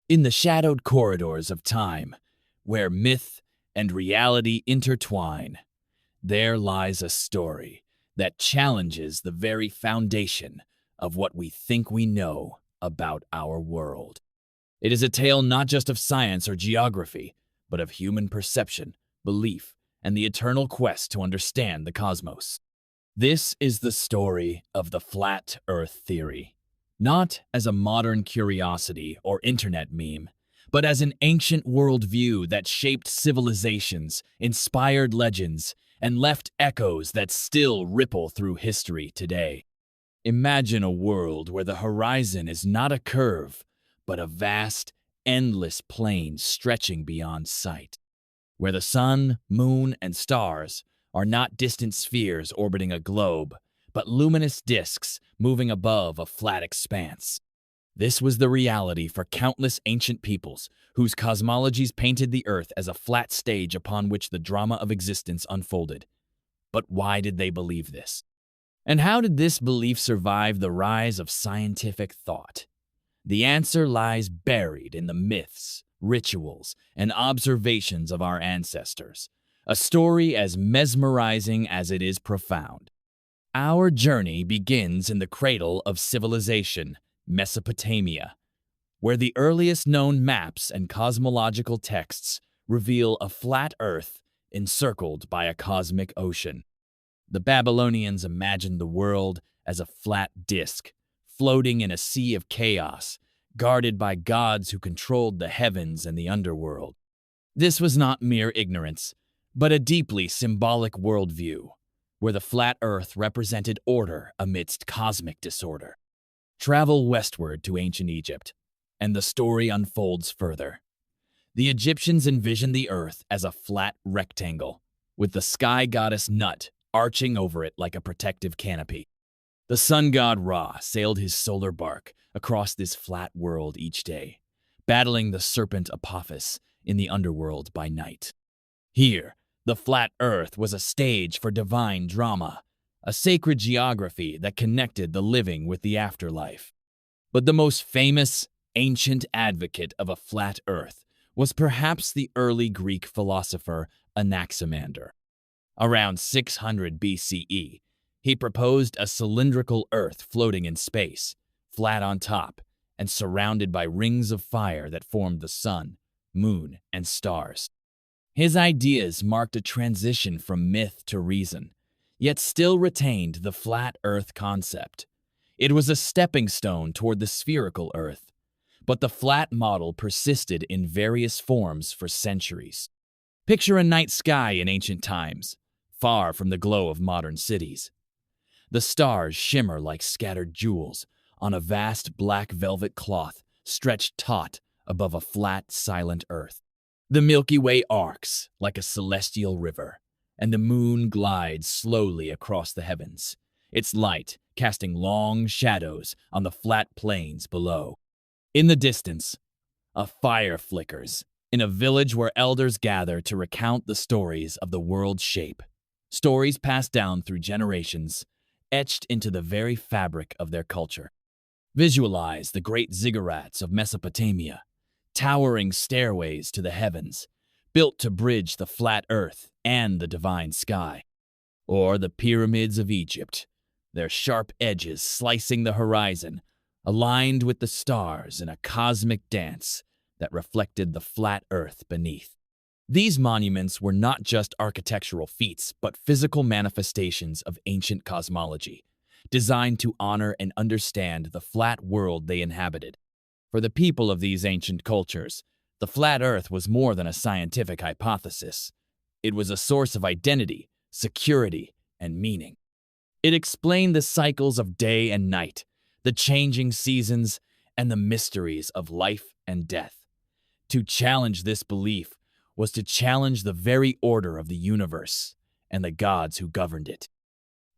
In the shadowed corridors of time, where myth and reality intertwine, there lies a story that challenges the very foundation of what we think we know about our world. It is a tale not just of science or geography, but of human perception, belief, and the eternal quest to understand the cosmos. This is the story of the flat Earth theory, not as a modern curiosity or internet meme, but as an ancient worldview that shaped civilizations, inspired legends, and left echoes that still ripple through history today. Imagine a world where the horizon is not a curve, but a vast, endless plain stretching beyond sight, where the sun, moon, and stars are not distant spheres orbiting a globe, but luminous disks moving above a flat expanse. This was the reality for countless ancient peoples whose cosmologies painted the Earth as a flat stage upon which the drama of existence unfolded. But why did they believe this? And how did this belief survive the rise of scientific thought? The answer lies buried in the myths, rituals, and observations of our ancestors, a story as mesmerizing as it is profound. Our journey begins in the cradle of civilization, Mesopotamia, where the earliest known maps and cosmological texts reveal a flat Earth encircled by a cosmic ocean. The Babylonians imagined the world as a flat disk, floating in a sea of chaos, guarded by gods who controlled the heavens and the underworld. This was not mere ignorance, but a deeply symbolic worldview, where the flat Earth represented order amidst cosmic disorder. Travel westward to ancient Egypt, and the story unfolds further. The Egyptians envisioned the Earth as a flat rectangle, with the sky goddess Nut arching over it like a protective canopy. The sun god Ra sailed his solar bark across this flat world each day, battling the serpent Apophis in the underworld by night. Here, the flat Earth was a stage for divine drama, a sacred geography that connected the living with the afterlife. But the most famous, ancient advocate of a flat Earth was perhaps the early Greek philosopher Anaximander. Around 600 BCE, he proposed a cylindrical Earth floating in space, flat on top, and surrounded by rings of fire that formed the sun, moon, and stars. His ideas marked a transition from myth to reason, yet still retained the flat Earth concept. It was a stepping stone toward the spherical Earth, but the flat model persisted in various forms for centuries. Picture a night sky in ancient times, far from the glow of modern cities. The stars shimmer like scattered jewels on a vast black velvet cloth stretched taut above a flat, silent Earth. The Milky Way arcs like a celestial river, and the moon glides slowly across the heavens, its light casting long shadows on the flat plains below. In the distance, a fire flickers in a village where elders gather to recount the stories of the world's shape, stories passed down through generations, etched into the very fabric of their culture. Visualize the great ziggurats of Mesopotamia, towering stairways to the heavens, built to bridge the flat Earth and the divine sky. Or the pyramids of Egypt, their sharp edges slicing the horizon, aligned with the stars in a cosmic dance that reflected the flat Earth beneath. These monuments were not just architectural feats, but physical manifestations of ancient cosmology, designed to honor and understand the flat world they inhabited. For the people of these ancient cultures, the flat Earth was more than a scientific hypothesis. It was a source of identity, security, and meaning. It explained the cycles of day and night, the changing seasons, and the mysteries of life and death. To challenge this belief was to challenge the very order of the universe and the gods who governed it.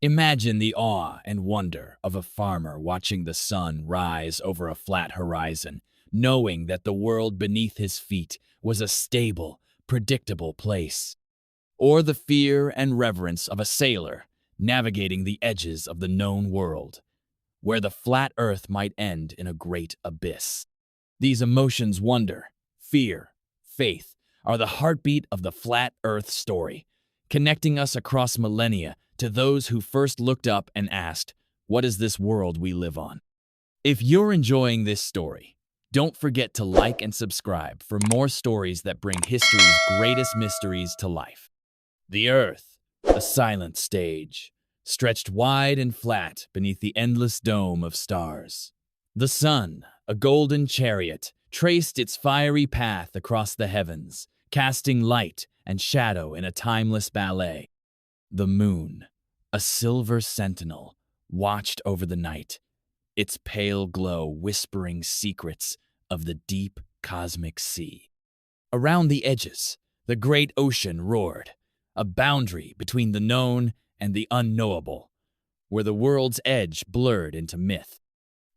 Imagine the awe and wonder of a farmer watching the sun rise over a flat horizon, knowing that the world beneath his feet was a stable, predictable place. Or the fear and reverence of a sailor navigating the edges of the known world, where the flat Earth might end in a great abyss. These emotions, wonder, fear, faith, are the heartbeat of the flat Earth story, connecting us across millennia to those who first looked up and asked, "What is this world we live on?" If you're enjoying this story, don't forget to like and subscribe for more stories that bring history's greatest mysteries to life. The Earth, a silent stage, stretched wide and flat beneath the endless dome of stars. The sun, a golden chariot, traced its fiery path across the heavens, casting light and shadow in a timeless ballet. The moon, a silver sentinel, watched over the night, its pale glow whispering secrets of the deep cosmic sea. Around the edges, the great ocean roared, a boundary between the known and the unknowable, where the world's edge blurred into myth.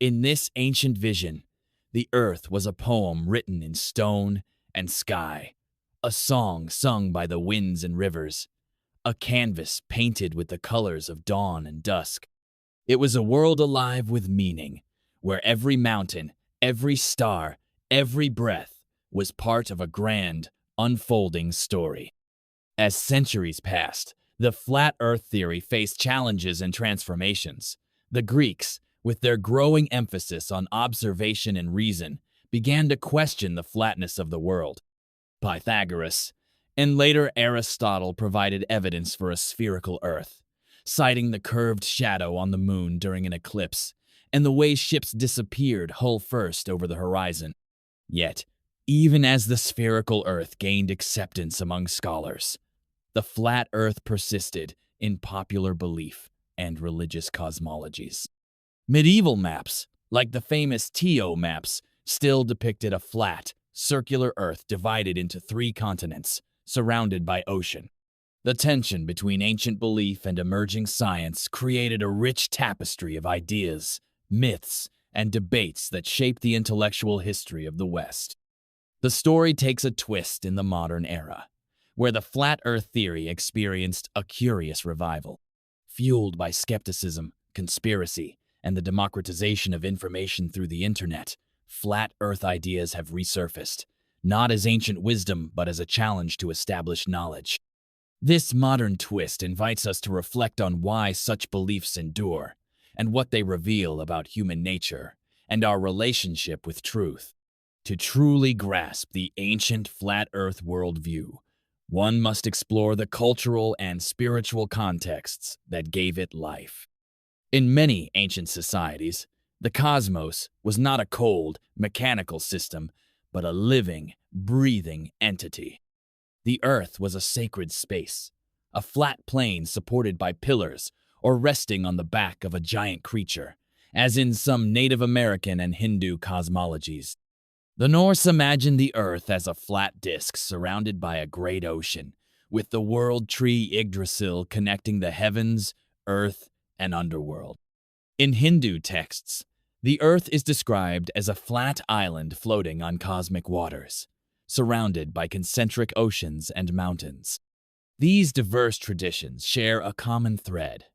In this ancient vision, the earth was a poem written in stone and sky, a song sung by the winds and rivers, a canvas painted with the colors of dawn and dusk. It was a world alive with meaning, where every mountain, every star, every breath was part of a grand, unfolding story. As centuries passed, the flat Earth theory faced challenges and transformations. The Greeks, with their growing emphasis on observation and reason, began to question the flatness of the world. Pythagoras, and later Aristotle provided evidence for a spherical Earth, citing the curved shadow on the moon during an eclipse and the way ships disappeared hull first over the horizon. Yet, even as the spherical Earth gained acceptance among scholars, the flat Earth persisted in popular belief and religious cosmologies. Medieval maps, like the famous Teo maps, still depicted a flat, circular Earth divided into 3 continents, surrounded by ocean. The tension between ancient belief and emerging science created a rich tapestry of ideas, myths, and debates that shaped the intellectual history of the West. The story takes a twist in the modern era, where the flat Earth theory experienced a curious revival. Fueled by skepticism, conspiracy, and the democratization of information through the internet, flat Earth ideas have resurfaced, not as ancient wisdom but as a challenge to established knowledge. This modern twist invites us to reflect on why such beliefs endure and what they reveal about human nature and our relationship with truth. To truly grasp the ancient flat Earth worldview, one must explore the cultural and spiritual contexts that gave it life. In many ancient societies, the cosmos was not a cold, mechanical system, but a living, breathing entity. The Earth was a sacred space, a flat plane supported by pillars or resting on the back of a giant creature, as in some Native American and Hindu cosmologies. The Norse imagined the Earth as a flat disk surrounded by a great ocean, with the world tree Yggdrasil connecting the heavens, earth, and underworld. In Hindu texts, the Earth is described as a flat island floating on cosmic waters, surrounded by concentric oceans and mountains. These diverse traditions share a common thread.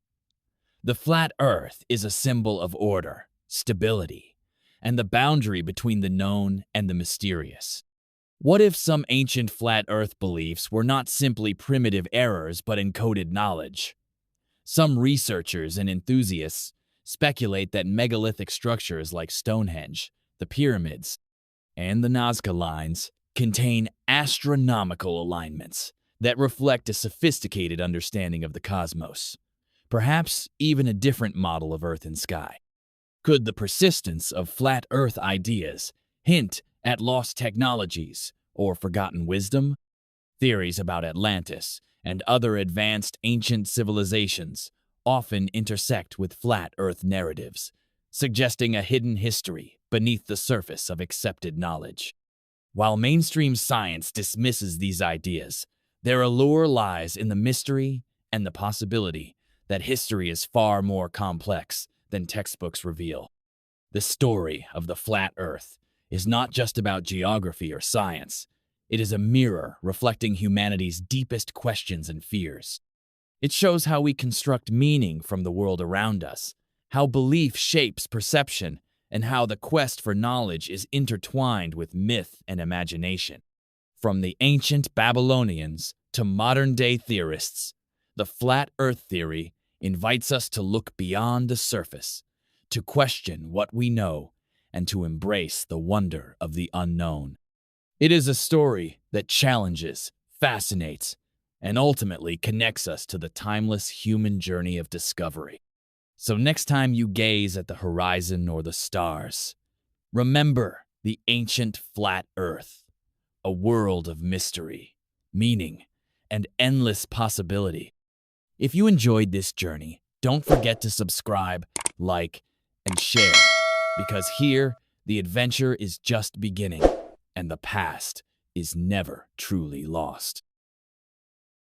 The flat Earth is a symbol of order, stability, and the boundary between the known and the mysterious. What if some ancient flat Earth beliefs were not simply primitive errors but encoded knowledge? Some researchers and enthusiasts speculate that megalithic structures like Stonehenge, the pyramids, and the Nazca lines contain astronomical alignments that reflect a sophisticated understanding of the cosmos, perhaps even a different model of Earth and sky. Could the persistence of flat Earth ideas hint at lost technologies or forgotten wisdom? Theories about Atlantis and other advanced ancient civilizations often intersect with flat Earth narratives, suggesting a hidden history beneath the surface of accepted knowledge. While mainstream science dismisses these ideas, their allure lies in the mystery and the possibility that history is far more complex than textbooks reveal. The story of the flat Earth is not just about geography or science. It is a mirror reflecting humanity's deepest questions and fears. It shows how we construct meaning from the world around us, how belief shapes perception, and how the quest for knowledge is intertwined with myth and imagination. From the ancient Babylonians to modern-day theorists, the flat Earth theory invites us to look beyond the surface, to question what we know, and to embrace the wonder of the unknown. It is a story that challenges, fascinates, and ultimately connects us to the timeless human journey of discovery. So next time you gaze at the horizon or the stars, remember the ancient flat Earth, a world of mystery, meaning, and endless possibility. If you enjoyed this journey, don't forget to subscribe, like, and share, because here, the adventure is just beginning, and the past is never truly lost.